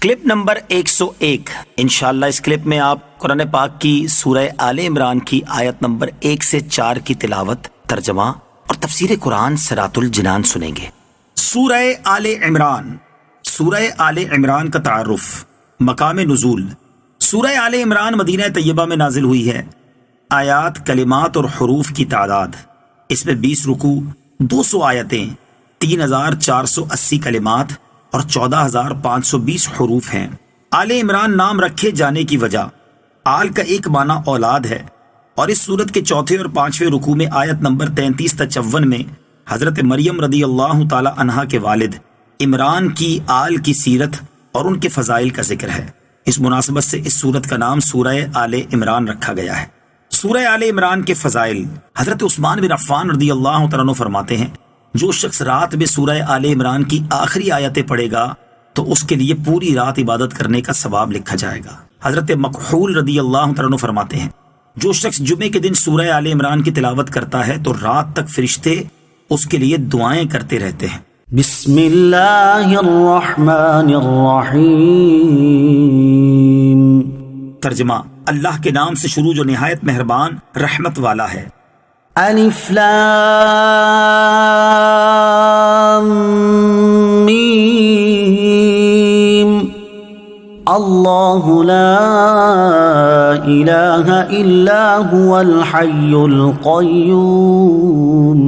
Clip number 101۔ انشاءاللہ اس clip میں آپ قرآن پاک کی سورہ آل عمران کی آیت نمبر 1 سے 4 کی تلاوت، ترجمہ اور تفسیر قرآن صراط الجنان سنیں گے۔ سورہ آل عمران۔ سورہ آل عمران کا تعارف، مقام نزول۔ سورہ آل عمران مدینہ طیبہ میں نازل ہوئی ہے۔ آیات، کلمات اور حروف کی تعداد، اس میں 20 رکوع، 200 آیتیں، 3480 کلمات اور 14520 حروف ہیں۔ آل عمران نام رکھے جانے کی وجہ، آل کا ایک معنی اولاد ہے، اور اس سورت کے چوتھے اور 5ویں رکوع میں آیت نمبر 33 تا 54 میں حضرت مریم رضی اللہ تعالی عنہا کے والد عمران کی آل کی سیرت اور ان کے فضائل کا ذکر ہے۔ اس مناسبت سے اس سورت کا نام سورہ آل عمران رکھا گیا ہے۔ سورہ آل عمران کے فضائل، حضرت عثمان بن عفان رضی اللہ تعالیٰ عنہ فرماتے ہیں، جو شخص رات میں سورہ آل عمران کی آخری آیتیں پڑھے گا تو اس کے لیے پوری رات عبادت کرنے کا ثواب لکھا جائے گا۔ حضرت مکحول رضی اللہ تعالیٰ عنہ فرماتے ہیں، جو شخص جمعے کے دن سورہ آل عمران کی تلاوت کرتا ہے تو رات تک فرشتے اس کے لیے دعائیں کرتے رہتے ہیں۔ بسم اللہ الرحمن الرحیم۔ ترجمہ، اللہ کے نام سے شروع جو نہایت مہربان رحمت والا ہے۔ الف لام میم، اللہ لا الہ الا هو الحی القیوم۔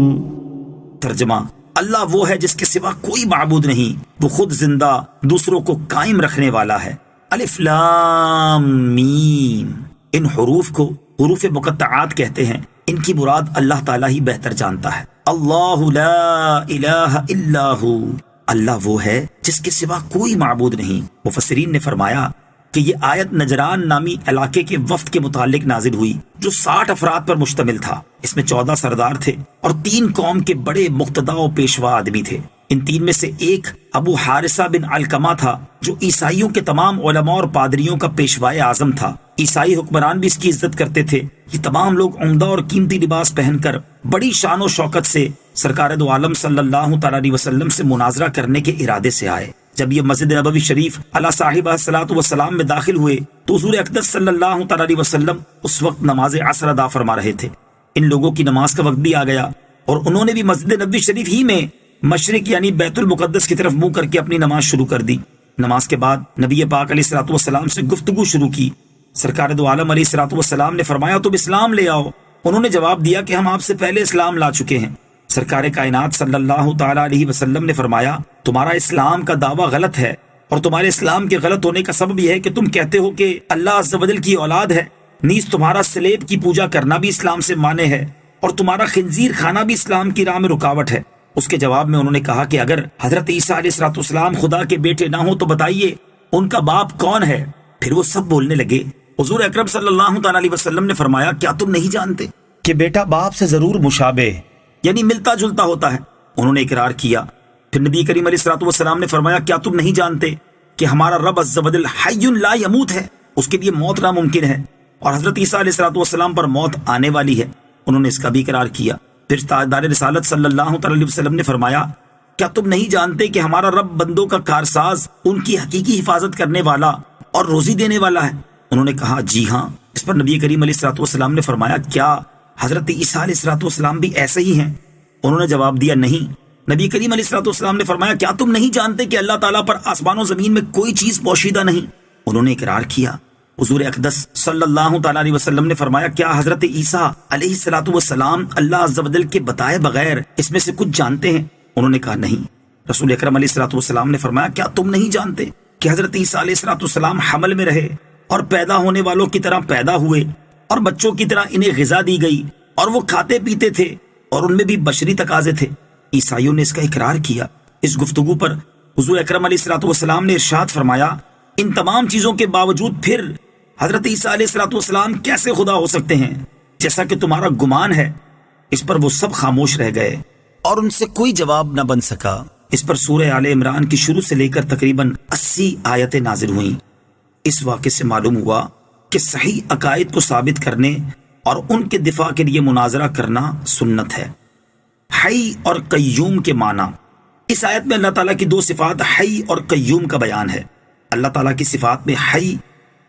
ترجمہ، اللہ وہ ہے جس کے سوا کوئی معبود نہیں، وہ خود زندہ، دوسروں کو قائم رکھنے والا ہے۔ الف لام میم، ان حروف کو حروف مقطعات کہتے ہیں، ان کی مراد اللہ تعالیٰ ہی بہتر جانتا ہے۔ اللہ لا الہ الا ہو، اللہ وہ ہے جس کے سوا کوئی معبود نہیں۔ مفسرین نے فرمایا کہ یہ آیت نجران نامی علاقے کے وفد کے متعلق نازل ہوئی جو 60 افراد پر مشتمل تھا۔ اس میں 14 سردار تھے اور 3 قوم کے بڑے مقتدا و پیشوا آدمی تھے۔ ان 3 میں سے ایک ابو حارثہ بن علقمہ تھا جو عیسائیوں کے تمام علماء اور پادریوں کا پیشوائے اعظم تھا۔ عیسائی حکمران بھی اس کی عزت کرتے تھے۔ یہ تمام لوگ عمدہ اور قیمتی لباس پہن کر بڑی شان و شوکت سے سرکار دو عالم صلی اللہ تعالی علیہ وسلم سے مناظرہ کرنے کے ارادے سے آئے۔ جب یہ مسجد نبوی شریف علی صاحبہ الصلاۃ والسلام میں داخل ہوئے تو حضور اقدس صلی اللہ تعالی علیہ وسلم اس وقت نماز عصر ادا فرما رہے تھے۔ ان لوگوں کی نماز کا وقت بھی آ گیا اور انہوں نے بھی مسجد نبوی شریف ہی میں مشرق یعنی بیت المقدس کی طرف منہ کر کے اپنی نماز شروع کر دی۔ نماز کے بعد نبی پاک علیہ الصلوۃ والسلام سے گفتگو شروع کی۔ سرکار دو عالم علیہ الصلوۃ والسلام نے فرمایا، تم اسلام لے آؤ۔ انہوں نے جواب دیا کہ ہم آپ سے پہلے اسلام لا چکے ہیں۔ سرکار کائنات صلی اللہ تعالی علیہ وسلم نے فرمایا، تمہارا اسلام کا دعویٰ غلط ہے، اور تمہارے اسلام کے غلط ہونے کا سبب یہ ہے کہ تم کہتے ہو کہ اللہ عز و جل کی اولاد ہے، نیز تمہارا سلیب کی پوجا کرنا بھی اسلام سے مانع ہے، اور تمہارا خنزیر کھانا بھی اسلام کی راہ میں رکاوٹ ہے۔ اس کے جواب میں انہوں نے کہا کہ اگر حضرت عیسیٰ علیہ الصلوۃ والسلام خدا کے بیٹے نہ ہوں تو بتائیے ان کا باپ کون ہے؟ پھر وہ سب بولنے لگے۔ حضور اکرم صلی اللہ تعالی علیہ وسلم نے فرمایا، کیا تم نہیں جانتے کہ بیٹا باپ سے ضرور مشابہ یعنی ملتا جلتا ہوتا ہے؟ انہوں نے اقرار کیا۔ پھر نبی کریم علیہ الصلوۃ والسلام نے فرمایا، کیا تم نہیں جانتے کہ ہمارا رب عز و جل حی لا یموت ہے، اس کے لیے موت ناممکن ہے، اور حضرت عیسیٰ علیہ الصلوۃ والسلام پر موت آنے والی ہے؟ انہوں نے اس کا بھی اقرار کیا۔ پھر تاجدار رسالت صلی اللہ تعالی علیہ وسلم نے فرمایا، کیا تم نہیں جانتے کہ ہمارا رب بندوں کا کارساز، ان کی حقیقی حفاظت کرنے والا اور روزی دینے والا ہے؟ انہوں نے کہا، جی ہاں۔ اس پر نبی کریم علیہ الصلوۃ والسلام نے فرمایا، کیا حضرت عیسیٰ علیہ الصلوۃ والسلام بھی ایسے ہی ہیں؟ انہوں نے جواب دیا، نہیں۔ نبی کریم علیہ الصلوۃ والسلام نے فرمایا، کیا تم نہیں جانتے کہ اللہ تعالیٰ پر آسمان و زمین میں کوئی چیز پوشیدہ نہیں؟ انہوں نے اقرار کیا۔ حضور اقدس صلی اللہ تعالی علیہ وسلم نے فرمایا، کیا حضرت عیسیٰ علیہ الصلوۃ والسلام اللہ عز و جل کے بتائے بغیر اس میں سے کچھ جانتے ہیں؟ انہوں نے کہا، نہیں۔ رسول اکرم علیہ الصلوۃ والسلام نے فرمایا، کیا تم نہیں جانتے کہ حضرت عیسیٰ علیہ الصلوۃ والسلام حمل میں رہے اور پیدا ہونے والوں کی طرح پیدا ہوئے، اور بچوں کی طرح انہیں غذا دی گئی، اور وہ کھاتے پیتے تھے، اور ان میں بھی بشری تقاضے تھے؟ عیسائیوں نے اس کا اقرار کیا۔ اس گفتگو پر حضور اکرم علیہ الصلوۃ والسلام نے ارشاد فرمایا، ان تمام چیزوں کے باوجود پھر حضرت عیسیٰ علیہ الصلوۃ والسلام کیسے خدا ہو سکتے ہیں جیسا کہ تمہارا گمان ہے؟ اس پر وہ سب خاموش رہ گئے اور ان سے کوئی جواب نہ بن سکا۔ اس پر سورہ آل عمران کی شروع سے لے کر تقریباً 80 آیتیں نازل ہوئیں۔ اس واقعے سے معلوم ہوا کہ صحیح عقائد کو ثابت کرنے اور ان کے دفاع کے لیے مناظرہ کرنا سنت ہے۔ حی اور قیوم کے معنی، اس آیت میں اللہ تعالیٰ کی 2 صفات حی اور قیوم کا بیان ہے۔ اللہ تعالیٰ کی صفات میں حی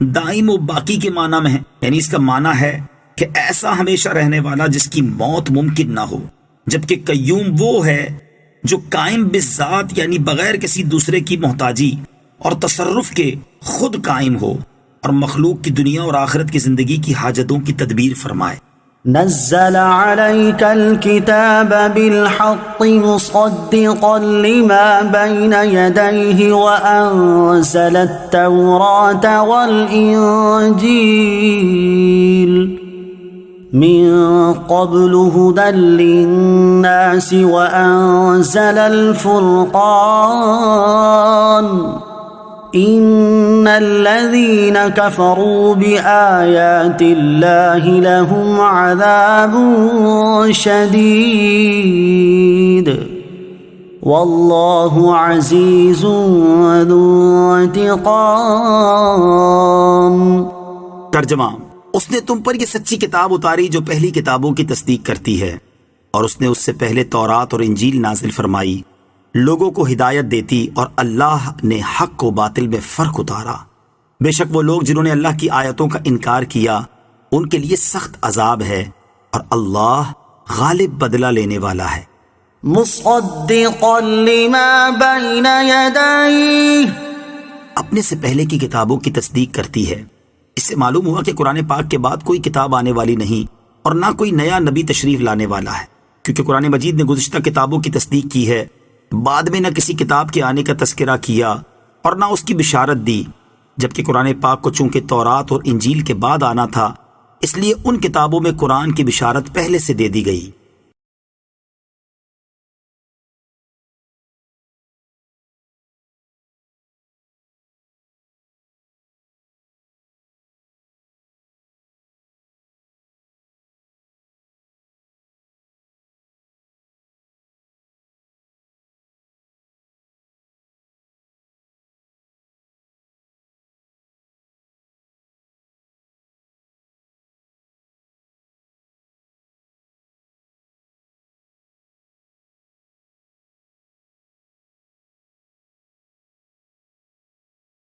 دائم و باقی کے معنی میں ہے، یعنی اس کا معنی ہے کہ ایسا ہمیشہ رہنے والا جس کی موت ممکن نہ ہو، جبکہ قیوم وہ ہے جو قائم بالذات یعنی بغیر کسی دوسرے کی محتاجی اور تصرف کے خود قائم ہو اور مخلوق کی دنیا اور آخرت کی زندگی کی حاجتوں کی تدبیر فرمائے۔ نزل عليك الكتاب بالحق مصدقا لما بين يديه وأنزل التوراة والإنجيل من قبل هدى للناس وأنزل الفرقان إن الذين كفروا بآيات الله لهم عذاب شديد والله عزيز ذو انتقام۔ ترجمہ، اس نے تم پر یہ سچی کتاب اتاری جو پہلی کتابوں کی تصدیق کرتی ہے، اور اس نے اس سے پہلے تورات اور انجیل نازل فرمائی، لوگوں کو ہدایت دیتی، اور اللہ نے حق و باطل میں فرق اتارا۔ بے شک وہ لوگ جنہوں نے اللہ کی آیتوں کا انکار کیا ان کے لیے سخت عذاب ہے، اور اللہ غالب بدلہ لینے والا ہے۔ مصدقا لما بین یدیہ، اپنے سے پہلے کی کتابوں کی تصدیق کرتی ہے۔ اس سے معلوم ہوا کہ قرآن پاک کے بعد کوئی کتاب آنے والی نہیں اور نہ کوئی نیا نبی تشریف لانے والا ہے، کیونکہ قرآن مجید نے گزشتہ کتابوں کی تصدیق کی ہے، بعد میں نہ کسی کتاب کے آنے کا تذکرہ کیا اور نہ اس کی بشارت دی، جبکہ قرآن پاک کو چونکہ تورات اور انجیل کے بعد آنا تھا، اس لیے ان کتابوں میں قرآن کی بشارت پہلے سے دے دی گئی۔